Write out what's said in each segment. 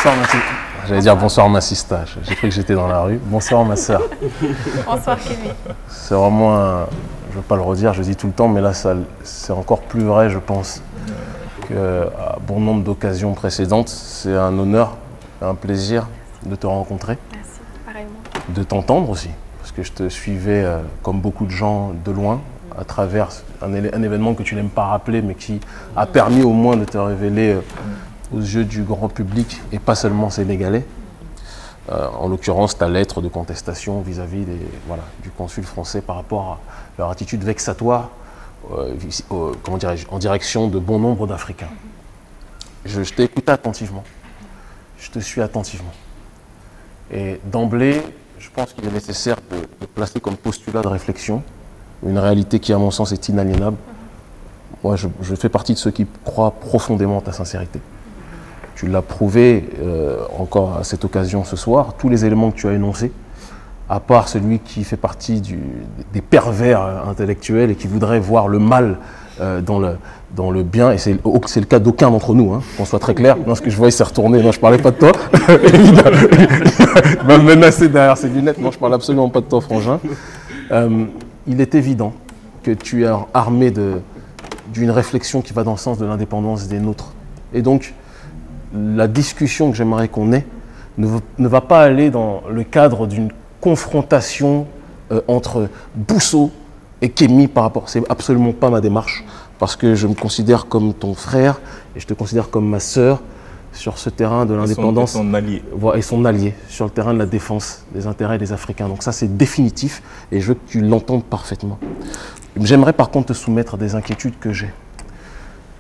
Bonsoir, ma sista. J'allais dire bonsoir, ma sista. J'ai cru que j'étais dans la rue. Bonsoir, ma sœur. Bonsoir, Kémy. C'est vraiment un... Je ne veux pas le redire, je le dis tout le temps, mais là, c'est encore plus vrai, je pense, qu'à bon nombre d'occasions précédentes. C'est un honneur, un plaisir de te rencontrer. Merci, pareillement. De t'entendre aussi, parce que je te suivais, comme beaucoup de gens, de loin, à travers un événement que tu n'aimes pas rappeler, mais qui a permis au moins de te révéler aux yeux du grand public, et pas seulement sénégalais. En l'occurrence, ta lettre de contestation vis-à-vis du consul français par rapport à leur attitude vexatoire en direction de bon nombre d'Africains. Je t'ai écouté attentivement. Je te suis attentivement. Et d'emblée, je pense qu'il est nécessaire de placer comme postulat de réflexion une réalité qui, à mon sens, est inaliénable. Moi, je fais partie de ceux qui croient profondément à ta sincérité. Tu l'as prouvé encore à cette occasion ce soir. Tous les éléments que tu as énoncés, à part celui qui fait partie des pervers intellectuels et qui voudrait voir le mal dans le bien, et c'est le cas d'aucun d'entre nous, hein, qu'on soit très clair. Non, ce que je vois, il s'est retourné. Non, je ne parlais pas de toi. Il m'a menacé derrière ses lunettes. Non, je ne parle absolument pas de toi, frangin. Il est évident que tu es armé d'une réflexion qui va dans le sens de l'indépendance des nôtres. Et donc, la discussion que j'aimerais qu'on ait ne va pas aller dans le cadre d'une confrontation entre Bousso et Kémy par rapport. C'est absolument pas ma démarche, parce que je me considère comme ton frère et je te considère comme ma sœur sur ce terrain de l'indépendance. Et son allié. Et son allié, sur le terrain de la défense des intérêts des Africains. Donc ça, c'est définitif et je veux que tu l'entendes parfaitement. J'aimerais par contre te soumettre des inquiétudes que j'ai.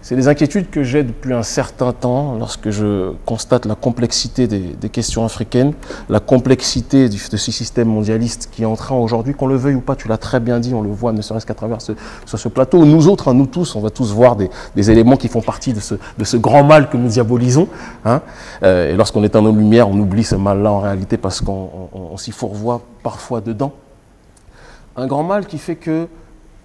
C'est des inquiétudes que j'ai depuis un certain temps lorsque je constate la complexité des questions africaines, la complexité de ce système mondialiste qui est en train aujourd'hui, qu'on le veuille ou pas, tu l'as très bien dit, on le voit ne serait-ce qu'à travers ce plateau. Nous autres, nous tous, on va tous voir des éléments qui font partie de ce grand mal que nous diabolisons. Hein. Et lorsqu'on est en lumière, on oublie ce mal-là en réalité parce qu'on s'y fourvoie parfois dedans. Un grand mal qui fait que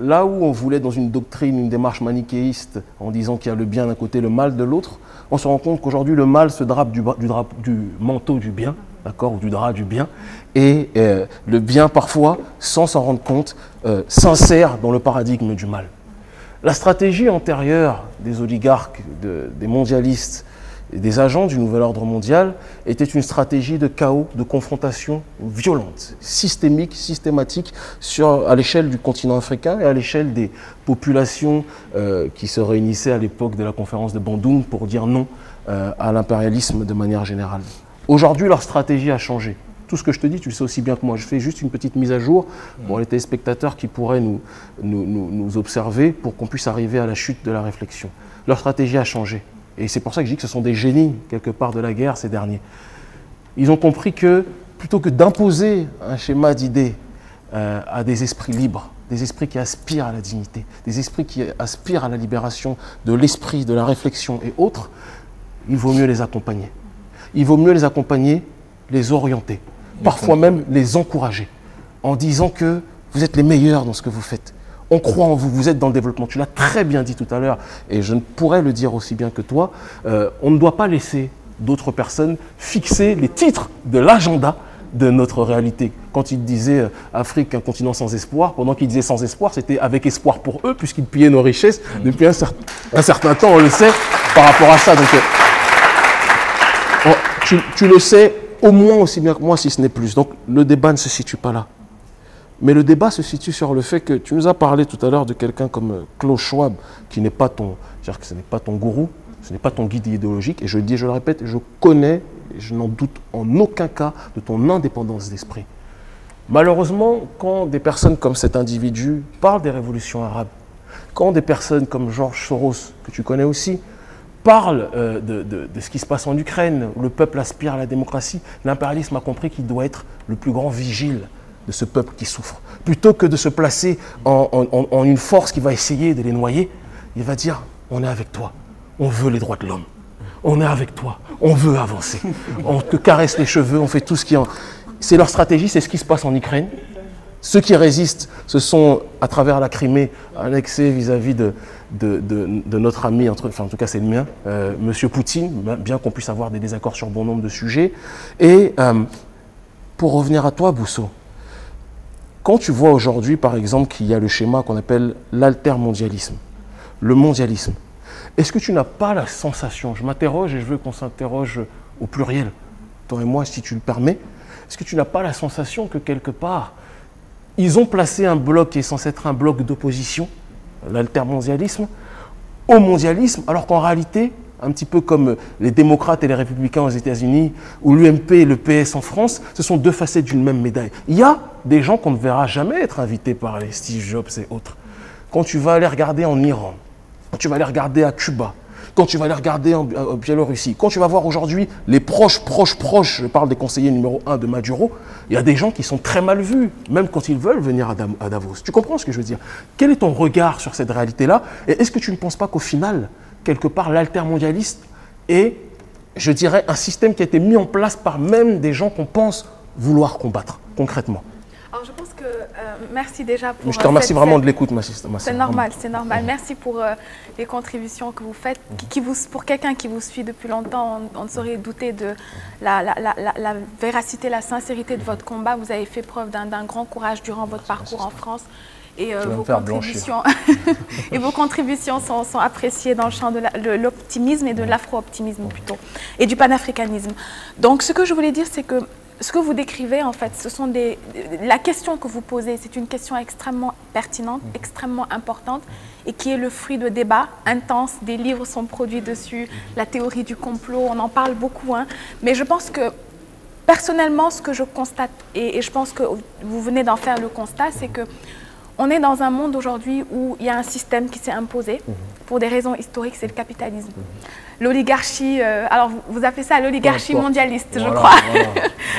là où on voulait dans une doctrine, une démarche manichéiste, en disant qu'il y a le bien d'un côté, le mal de l'autre, on se rend compte qu'aujourd'hui le mal se drape du manteau du bien, d'accord, ou du drap du bien, et le bien parfois, sans s'en rendre compte, s'insère dans le paradigme du mal. La stratégie antérieure des oligarques, des mondialistes, et des agents du nouvel ordre mondial était une stratégie de chaos, de confrontation violente, systémique, systématique à l'échelle du continent africain et à l'échelle des populations qui se réunissaient à l'époque de la conférence de Bandung pour dire non à l'impérialisme de manière générale. Aujourd'hui, leur stratégie a changé. Tout ce que je te dis, tu le sais aussi bien que moi. Je fais juste une petite mise à jour pour les téléspectateurs qui pourraient nous observer pour qu'on puisse arriver à la chute de la réflexion. Leur stratégie a changé. Et c'est pour ça que je dis que ce sont des génies, quelque part, de la guerre, ces derniers. Ils ont compris que, plutôt que d'imposer un schéma d'idées à des esprits libres, des esprits qui aspirent à la dignité, des esprits qui aspirent à la libération de l'esprit, de la réflexion et autres, il vaut mieux les accompagner. Il vaut mieux les accompagner, les orienter, parfois même les encourager, en disant que vous êtes les meilleurs dans ce que vous faites. On croit en vous, vous êtes dans le développement. Tu l'as très bien dit tout à l'heure, et je ne pourrais le dire aussi bien que toi. On ne doit pas laisser d'autres personnes fixer les titres de l'agenda de notre réalité. Quand il disait Afrique, un continent sans espoir, pendant qu'il disait sans espoir, c'était avec espoir pour eux, puisqu'ils pillaient nos richesses depuis un certain temps, on le sait, par rapport à ça. Donc, tu le sais au moins aussi bien que moi, si ce n'est plus. Donc, le débat ne se situe pas là. Mais le débat se situe sur le fait que tu nous as parlé tout à l'heure de quelqu'un comme Klaus Schwab, qui n'est pas c'est-à-dire que ce n'est pas ton gourou, ce n'est pas ton guide idéologique. Et je le dis, je le répète, je connais, et je n'en doute en aucun cas de ton indépendance d'esprit. Malheureusement, quand des personnes comme cet individu parlent des révolutions arabes, quand des personnes comme George Soros, que tu connais aussi, parlent de ce qui se passe en Ukraine, où le peuple aspire à la démocratie, l'impérialisme a compris qu'il doit être le plus grand vigile de ce peuple qui souffre. Plutôt que de se placer en une force qui va essayer de les noyer, il va dire « on est avec toi, on veut les droits de l'homme, on est avec toi, on veut avancer, on te caresse les cheveux, on fait tout ce qui est... » C'est leur stratégie, c'est ce qui se passe en Ukraine, Ceux qui résistent, ce sont, à travers la Crimée, annexés vis-à-vis de notre ami, enfin en tout cas c'est le mien, Monsieur Poutine, bien qu'on puisse avoir des désaccords sur bon nombre de sujets. Et pour revenir à toi, Bousso, quand tu vois aujourd'hui, par exemple, qu'il y a le schéma qu'on appelle l'altermondialisme, le mondialisme, est-ce que tu n'as pas la sensation, je m'interroge et je veux qu'on s'interroge au pluriel, toi et moi, si tu le permets, est-ce que tu n'as pas la sensation que quelque part, ils ont placé un bloc qui est censé être un bloc d'opposition, l'altermondialisme, au mondialisme, alors qu'en réalité, un petit peu comme les démocrates et les républicains aux États-Unis, ou l'UMP et le PS en France, ce sont deux facettes d'une même médaille. Il y a des gens qu'on ne verra jamais être invités par les Steve Jobs et autres. Quand tu vas aller regarder en Iran, quand tu vas aller regarder à Cuba, quand tu vas aller regarder en Biélorussie, quand tu vas voir aujourd'hui les proches, je parle des conseillers numéro 1 de Maduro, il y a des gens qui sont très mal vus, même quand ils veulent venir à Davos. Tu comprends ce que je veux dire? Quel est ton regard sur cette réalité-là? Et est-ce que tu ne penses pas qu'au final, quelque part, l'altermondialiste est, je dirais, un système qui a été mis en place par même des gens qu'on pense vouloir combattre, concrètement? Alors je pense que, merci déjà pour... Je te remercie vraiment de l'écoute, ma sœur. C'est normal, c'est normal. Merci pour les contributions que vous faites. Pour quelqu'un qui vous suit depuis longtemps, on ne saurait douter de la véracité, la sincérité de votre combat. Vous avez fait preuve d'un grand courage durant votre parcours en France. Et vos contributions sont appréciées dans le champ de l'optimisme et de l'afro-optimisme plutôt, et du panafricanisme. Donc ce que je voulais dire, c'est que ce que vous décrivez, en fait, la question que vous posez, c'est une question extrêmement pertinente, extrêmement importante, et qui est le fruit de débats intenses. Des livres sont produits dessus, la théorie du complot, on en parle beaucoup, hein. Mais je pense que, personnellement, ce que je constate, et je pense que vous venez d'en faire le constat, c'est que on est dans un monde aujourd'hui où il y a un système qui s'est imposé pour des raisons historiques, c'est le capitalisme. L'oligarchie, alors vous appelez ça l'oligarchie mondialiste, je crois.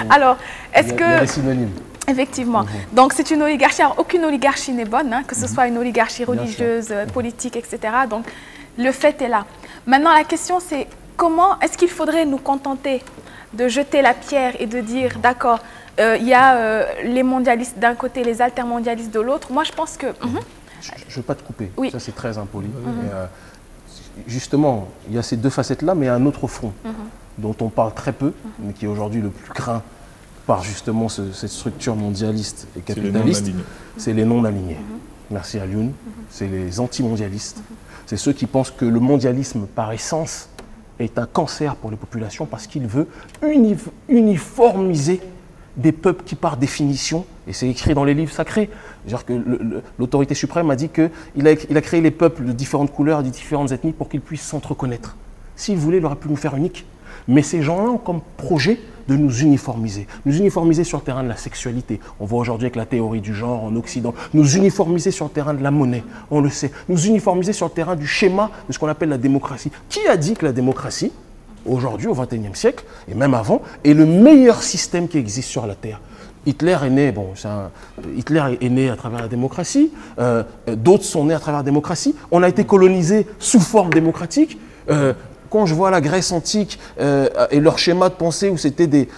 Alors, est-ce que... Il y a synonyme. Effectivement. Donc c'est une oligarchie, alors aucune oligarchie n'est bonne, hein, que ce soit une oligarchie religieuse, politique, etc. Donc le fait est là. Maintenant la question c'est comment est-ce qu'il faudrait nous contenter de jeter la pierre et de dire d'accord, il y a les mondialistes d'un côté, les altermondialistes de l'autre. Moi je pense que... Je ne veux pas te couper, oui. Ça c'est très impoli. Justement, il y a ces deux facettes-là, mais il y a un autre front dont on parle très peu, mais qui est aujourd'hui le plus craint par justement cette structure mondialiste et capitaliste. C'est les non-alignés. Merci à Lyoun. C'est les anti-mondialistes. C'est ceux qui pensent que le mondialisme, par essence, est un cancer pour les populations parce qu'il veut uniformiser des peuples qui, par définition, et c'est écrit dans les livres sacrés, c'est-à-dire que l'autorité suprême a dit qu'il a créé les peuples de différentes couleurs, de différentes ethnies pour qu'ils puissent s'entreconnaître. S'il voulait, il aurait pu nous faire uniques. Mais ces gens-là ont comme projet de nous uniformiser sur le terrain de la sexualité. On voit aujourd'hui avec la théorie du genre en Occident, nous uniformiser sur le terrain de la monnaie, on le sait, nous uniformiser sur le terrain du schéma de ce qu'on appelle la démocratie. Qui a dit que la démocratie, aujourd'hui au XXIe siècle, et même avant, est le meilleur système qui existe sur la Terre? Hitler est né, Hitler est né à travers la démocratie, d'autres sont nés à travers la démocratie, on a été colonisé sous forme démocratique. Quand je vois la Grèce antique et leur schéma de pensée où c'était des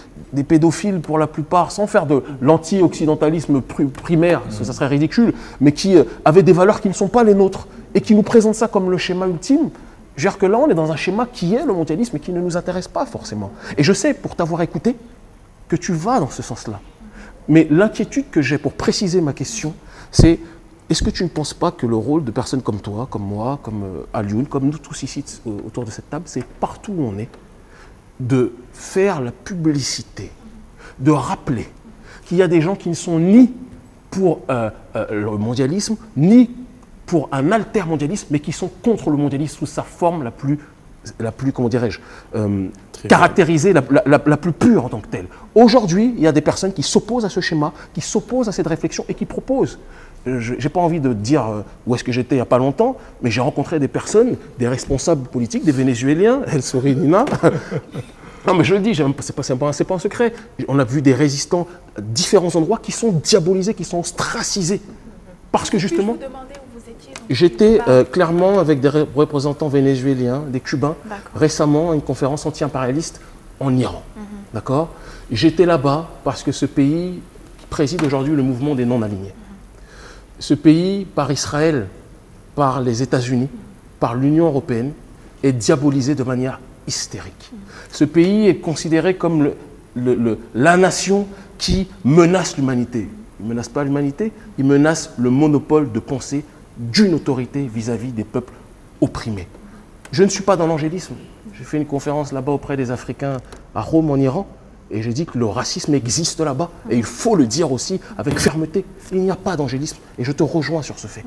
pédophiles pour la plupart, sans faire de l'anti-occidentalisme primaire, parce que ça serait ridicule, mais qui avaient des valeurs qui ne sont pas les nôtres et qui nous présentent ça comme le schéma ultime, je veux dire que là on est dans un schéma qui est le mondialisme et qui ne nous intéresse pas forcément. Et je sais, pour t'avoir écouté, que tu vas dans ce sens-là. Mais l'inquiétude que j'ai pour préciser ma question, c'est: est-ce que tu ne penses pas que le rôle de personnes comme toi, comme moi, comme Alioune, comme nous tous ici autour de cette table, c'est partout où on est, de faire la publicité, de rappeler qu'il y a des gens qui ne sont ni pour le mondialisme, ni pour un altermondialisme, mais qui sont contre le mondialisme sous sa forme la plus comment dirais-je, caractérisée, la plus pure en tant que telle. Aujourd'hui, il y a des personnes qui s'opposent à ce schéma, qui s'opposent à cette réflexion et qui proposent. Je n'ai pas envie de dire où est-ce que j'étais il n'y a pas longtemps, mais j'ai rencontré des personnes, des responsables politiques, des Vénézuéliens, El Sori Nina. Non mais je le dis, c'est pas un secret. On a vu des résistants à différents endroits qui sont diabolisés, qui sont ostracisés. Parce que justement, j'étais clairement avec des représentants vénézuéliens, des Cubains, récemment à une conférence anti-impérialiste en Iran. D'accord ? J'étais là-bas parce que ce pays préside aujourd'hui le mouvement des non-alignés. Ce pays, par Israël, par les États-Unis, par l'Union européenne, est diabolisé de manière hystérique. Ce pays est considéré comme la nation qui menace l'humanité. Il ne menace pas l'humanité, il menace le monopole de pensée d'une autorité vis-à-vis des peuples opprimés. Je ne suis pas dans l'angélisme. J'ai fait une conférence là-bas auprès des Africains à Rome, en Iran, et j'ai dit que le racisme existe là-bas, et il faut le dire aussi avec fermeté. Il n'y a pas d'angélisme, et je te rejoins sur ce fait.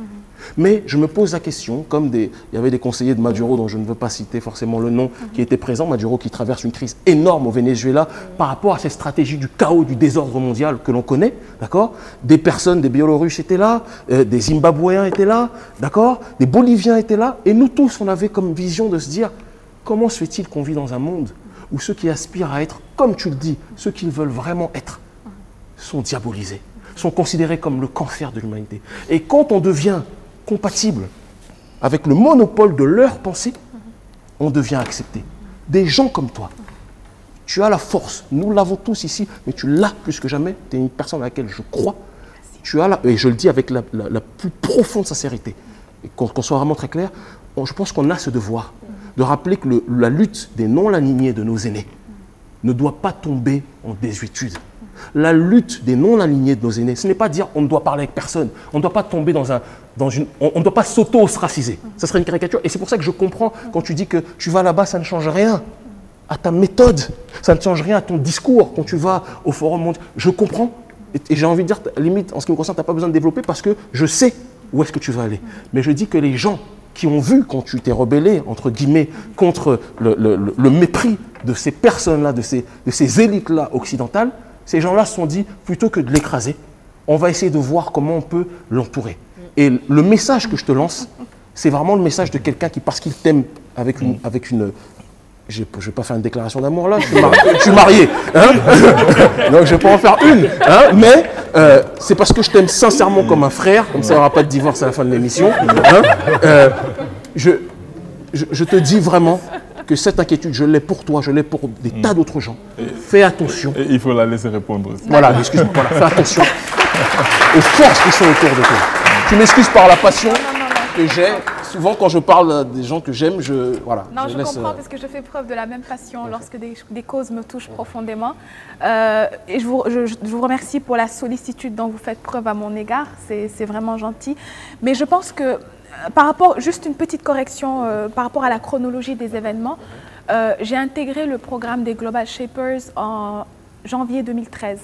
Mais je me pose la question, comme il y avait des conseillers de Maduro, dont je ne veux pas citer forcément le nom, qui étaient présents, Maduro qui traverse une crise énorme au Venezuela, par rapport à ces stratégies du chaos, du désordre mondial que l'on connaît, d'accord? Des personnes, des Biélorusses étaient là, des Zimbabwéens étaient là, d'accord? Des Boliviens étaient là, et nous tous, on avait comme vision de se dire, comment se fait-il qu'on vit dans un monde où ceux qui aspirent à être, comme tu le dis, ceux qu'ils veulent vraiment être, sont diabolisés, sont considérés comme le cancer de l'humanité. Et quand on devient compatible avec le monopole de leur pensée, on devient accepté. Des gens comme toi, tu as la force, nous l'avons tous ici, mais tu l'as plus que jamais, tu es une personne à laquelle je crois, tu as et je le dis avec la plus profonde sincérité, et qu'on soit vraiment très clair, je pense qu'on a ce devoir de rappeler que la lutte des non-alignés de nos aînés ne doit pas tomber en désuétude. La lutte des non-alignés de nos aînés, ce n'est pas dire on ne doit parler avec personne, on ne doit pas tomber on ne doit pas s'auto-ostraciser. Ça serait une caricature. Et c'est pour ça que je comprends quand tu dis que tu vas là-bas, ça ne change rien à ta méthode, ça ne change rien à ton discours quand tu vas au Forum mondial. Je comprends. Et j'ai envie de dire, limite, en ce qui me concerne, tu n'as pas besoin de développer parce que je sais où est-ce que tu vas aller. Mais je dis que les gens qui ont vu quand tu t'es rebellé, entre guillemets, contre le mépris de ces personnes-là, de ces élites-là occidentales, ces gens-là se sont dit, plutôt que de l'écraser, on va essayer de voir comment on peut l'entourer. Et le message que je te lance, c'est vraiment le message de quelqu'un qui, parce qu'il t'aime avec une je ne vais pas faire une déclaration d'amour là, je suis marié, hein. Donc je ne vais pas en faire une, hein, mais c'est parce que je t'aime sincèrement comme un frère, comme ça il n'y aura pas de divorce à la fin de l'émission. Hein. Je te dis vraiment que cette inquiétude, je l'ai pour toi, je l'ai pour des tas d'autres gens. Fais attention. Et il faut la laisser répondre aussi. Voilà, excuse-moi, voilà, fais attention aux forces qui sont autour de toi. Tu m'excuses par la passion que j'ai. Souvent, quand je parle des gens que j'aime, voilà. Non, je comprends parce que je fais preuve de la même passion lorsque des causes me touchent profondément. Et je vous remercie pour la sollicitude dont vous faites preuve à mon égard. C'est vraiment gentil. Mais je pense que, par rapport, juste une petite correction par rapport à la chronologie des événements, j'ai intégré le programme des Global Shapers en janvier 2013.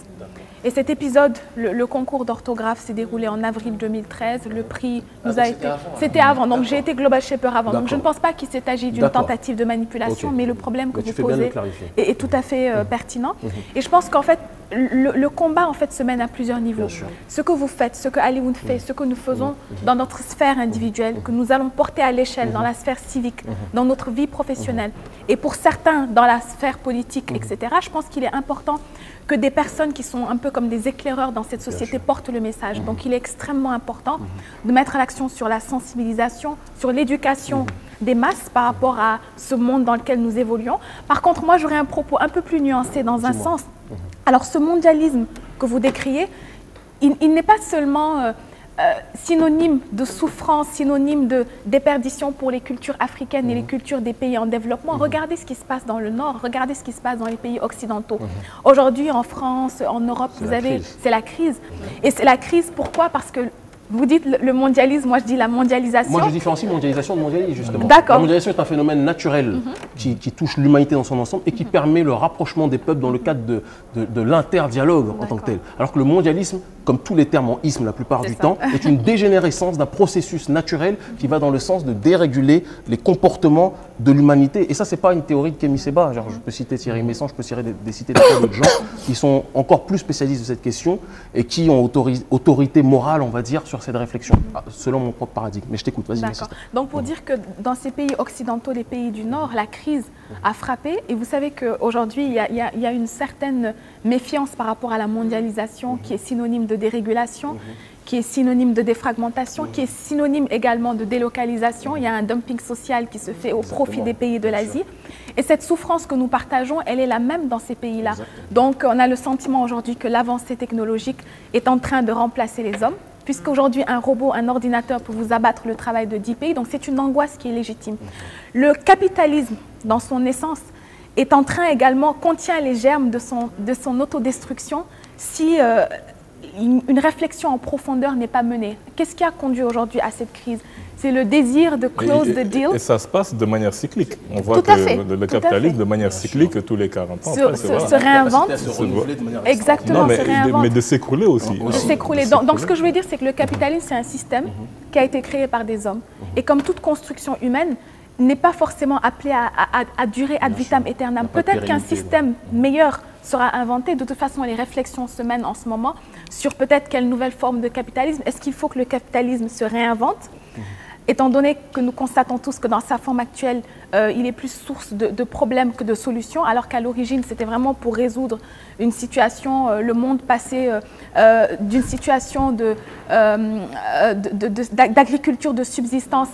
Et cet épisode, le concours d'orthographe s'est déroulé en avril 2013. Le prix nous a été... C'était avant, donc j'ai été Global Shaper avant. Donc je ne pense pas qu'il s'est agi d'une tentative de manipulation, mais le problème que vous posez est tout à fait pertinent. Et je pense qu'en fait, le combat en fait, se mène à plusieurs niveaux. Ce que vous faites, ce que Alioune fait, ce que nous faisons dans notre sphère individuelle, que nous allons porter à l'échelle dans la sphère civique, dans notre vie professionnelle, et pour certains dans la sphère politique, etc., je pense qu'il est important que des personnes qui sont un peu comme des éclaireurs dans cette société portent le message. Donc il est extrêmement important de mettre l'accent sur la sensibilisation, sur l'éducation des masses par rapport à ce monde dans lequel nous évoluons. Par contre, moi j'aurais un propos un peu plus nuancé dans un sens. Alors ce mondialisme que vous décriez, il n'est pas seulement synonyme de souffrance, synonyme de déperdition pour les cultures africaines et les cultures des pays en développement. Regardez ce qui se passe dans le Nord, regardez ce qui se passe dans les pays occidentaux. Aujourd'hui, en France, en Europe, c'est la crise. Et c'est la crise, pourquoi? Parce que vous dites le mondialisme, moi je dis la mondialisation. Moi je différencie mondialisation de mondialisme justement. D'accord. La mondialisation est un phénomène naturel qui touche l'humanité dans son ensemble et qui permet le rapprochement des peuples dans le cadre de l'interdialogue en tant que tel. Alors que le mondialisme, comme tous les termes en isme la plupart du temps, est une dégénérescence d'un processus naturel qui va dans le sens de déréguler les comportements de l'humanité. Et ça, c'est pas une théorie de Kémy Séba. Genre, je peux citer Thierry Messant, je peux citer des tas d'autres gens qui sont encore plus spécialistes de cette question et qui ont autorité morale, on va dire, sur cette réflexion, selon mon propre paradigme. Mais je t'écoute, vas-y. D'accord. Donc pour dire que dans ces pays occidentaux, les pays du Nord, la crise a frappé. Et vous savez qu'aujourd'hui, il y a une certaine méfiance par rapport à la mondialisation qui est synonyme de dérégulation, qui est synonyme de défragmentation, qui est synonyme également de délocalisation. Il y a un dumping social qui se fait au profit des pays de l'Asie. Et cette souffrance que nous partageons, elle est la même dans ces pays-là. Donc, on a le sentiment aujourd'hui que l'avancée technologique est en train de remplacer les hommes, puisqu'aujourd'hui, un robot, un ordinateur peut vous abattre le travail de 10 pays. Donc, c'est une angoisse qui est légitime. Le capitalisme, dans son essence, est en train également, contient les germes de son autodestruction si une réflexion en profondeur n'est pas menée. Qu'est-ce qui a conduit aujourd'hui à cette crise? C'est le désir de close the deal. Et ça se passe de manière cyclique. On voit que le capitalisme, de manière cyclique, tous les 40 ans, se réinvente. Exactement, non, se réinvente. Mais de s'écrouler aussi. De s'écrouler. Donc, ce que je veux dire, c'est que le capitalisme, c'est un système qui a été créé par des hommes. Et comme toute construction humaine, n'est pas forcément appelé à durer ad vitam aeternam. Peut-être qu'un système meilleur sera inventé. De toute façon, les réflexions se mènent en ce moment sur peut-être quelle nouvelle forme de capitalisme. Est-ce qu'il faut que le capitalisme se réinvente? Étant donné que nous constatons tous que dans sa forme actuelle, il est plus source de problèmes que de solutions, alors qu'à l'origine, c'était vraiment pour résoudre une situation, le monde passé d'une situation d'agriculture de subsistance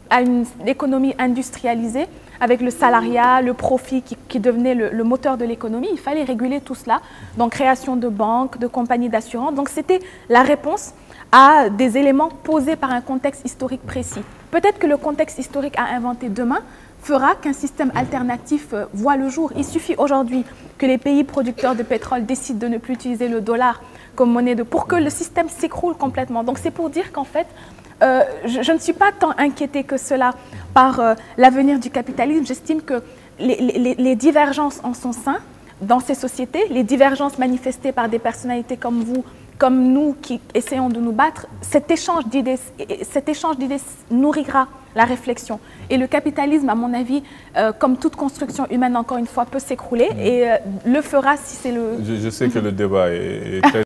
à une économie industrialisée, avec le salariat, le profit qui devenait le moteur de l'économie. Il fallait réguler tout cela. Donc, création de banques, de compagnies d'assurance. Donc, c'était la réponse à des éléments posés par un contexte historique précis. Peut-être que le contexte historique à inventer demain fera qu'un système alternatif voit le jour. Il suffit aujourd'hui que les pays producteurs de pétrole décident de ne plus utiliser le dollar comme monnaie pour que le système s'écroule complètement. Donc, c'est pour dire qu'en fait, je ne suis pas tant inquiétée que cela par l'avenir du capitalisme. J'estime que les divergences en son sein dans ces sociétés, les divergences manifestées par des personnalités comme vous, comme nous qui essayons de nous battre, cet échange d'idées nourrira la réflexion. Et le capitalisme, à mon avis, comme toute construction humaine, encore une fois, peut s'écrouler et le fera si c'est le... Je sais que le débat est très